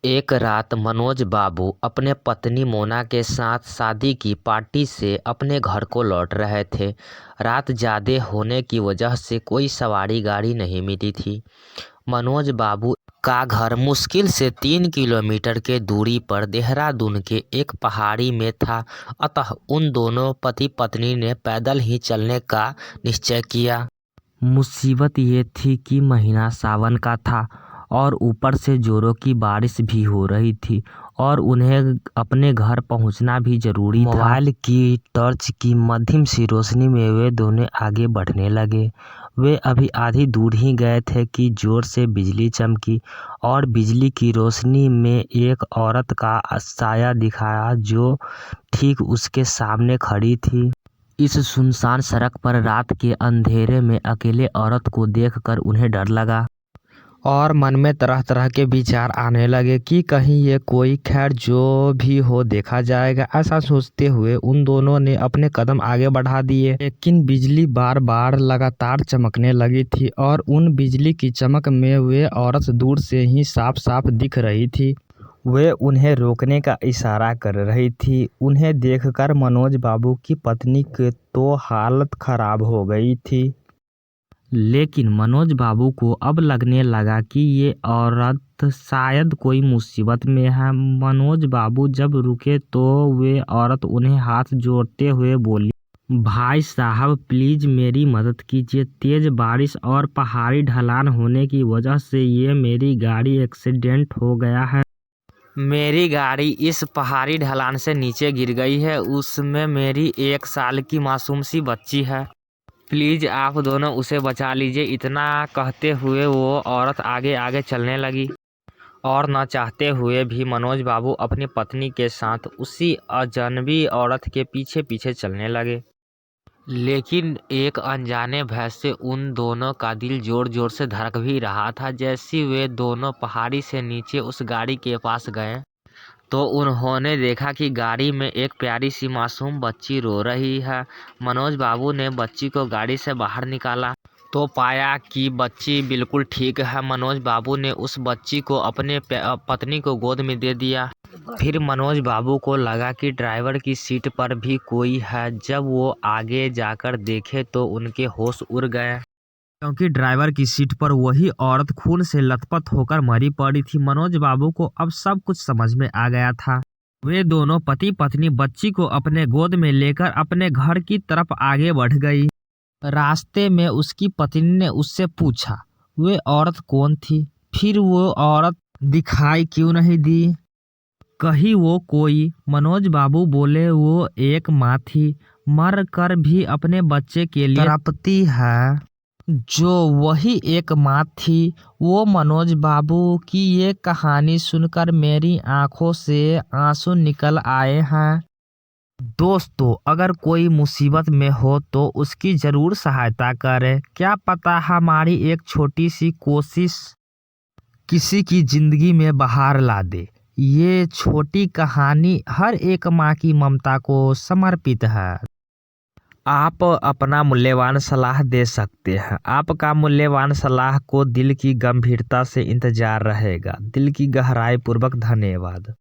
एक रात मनोज बाबू अपने पत्नी मोना के साथ शादी की पार्टी से अपने घर को लौट रहे थे। रात ज़्यादा होने की वजह से कोई सवारी गाड़ी नहीं मिली थी। मनोज बाबू का घर मुश्किल से 3 किलोमीटर के दूरी पर देहरादून के एक पहाड़ी में था, अतः उन दोनों पति पत्नी ने पैदल ही चलने का निश्चय किया। मुसीबत ये थी कि महीना सावन का था और ऊपर से जोरों की बारिश भी हो रही थी और उन्हें अपने घर पहुंचना भी जरूरी था। मोबाइल की टॉर्च की मध्यम सी रोशनी में वे दोनों आगे बढ़ने लगे। वे अभी आधी दूर ही गए थे कि जोर से बिजली चमकी और बिजली की रोशनी में एक औरत का साया दिखाया जो ठीक उसके सामने खड़ी थी। इस सुनसान सड़क पर रात के अंधेरे में अकेले औरत को देखकर उन्हें डर लगा और मन में तरह तरह के विचार आने लगे कि कहीं ये कोई खैर जो भी हो देखा जाएगा। ऐसा सोचते हुए उन दोनों ने अपने कदम आगे बढ़ा दिए, लेकिन बिजली बार बार लगातार चमकने लगी थी और उन बिजली की चमक में वे औरत दूर से ही साफ साफ दिख रही थी। वे उन्हें रोकने का इशारा कर रही थी। उन्हें देखकर मनोज बाबू की पत्नी की तो हालत खराब हो गई थी, लेकिन मनोज बाबू को अब लगने लगा कि ये औरत शायद कोई मुसीबत में है। मनोज बाबू जब रुके तो वे औरत उन्हें हाथ जोड़ते हुए बोली, भाई साहब प्लीज मेरी मदद कीजिए। तेज बारिश और पहाड़ी ढलान होने की वजह से ये मेरी गाड़ी एक्सीडेंट हो गया है। मेरी गाड़ी इस पहाड़ी ढलान से नीचे गिर गई है, उसमें मेरी 1 साल की मासूम सी बच्ची है। प्लीज आप दोनों उसे बचा लीजिए। इतना कहते हुए वो औरत आगे आगे चलने लगी और न चाहते हुए भी मनोज बाबू अपनी पत्नी के साथ उसी अजनबी औरत के पीछे पीछे चलने लगे। लेकिन एक अनजाने भय से उन दोनों का दिल जोर जोर से धड़क भी रहा था। जैसे वे दोनों पहाड़ी से नीचे उस गाड़ी के पास गए तो उन्होंने देखा कि गाड़ी में एक प्यारी सी मासूम बच्ची रो रही है। मनोज बाबू ने बच्ची को गाड़ी से बाहर निकाला तो पाया कि बच्ची बिल्कुल ठीक है। मनोज बाबू ने उस बच्ची को अपने पत्नी को गोद में दे दिया। फिर मनोज बाबू को लगा कि ड्राइवर की सीट पर भी कोई है। जब वो आगे जाकर देखे तो उनके होश उड़ गए, क्योंकि ड्राइवर की सीट पर वही औरत खून से लथपथ होकर मरी पड़ी थी। मनोज बाबू को अब सब कुछ समझ में आ गया था। वे दोनों पति पत्नी बच्ची को अपने गोद में लेकर अपने घर की तरफ आगे बढ़ गई। रास्ते में उसकी पत्नी ने उससे पूछा वे औरत कौन थी, फिर वो औरत दिखाई क्यों नहीं दी, कहीं वो कोई। मनोज बाबू बोले वो एक माँ थी, मर कर भी अपने बच्चे के लिए तड़पती है। जो वही एक माँ थी। वो मनोज बाबू की ये कहानी सुनकर मेरी आंखों से आंसू निकल आए हैं। दोस्तों, अगर कोई मुसीबत में हो तो उसकी ज़रूर सहायता करें। क्या पता हमारी एक छोटी सी कोशिश किसी की ज़िंदगी में बहार ला दे। ये छोटी कहानी हर एक माँ की ममता को समर्पित है। आप अपना मूल्यवान सलाह दे सकते हैं। आपका मूल्यवान सलाह को दिल की गंभीरता से इंतजार रहेगा। दिल की गहराई पूर्वक धन्यवाद।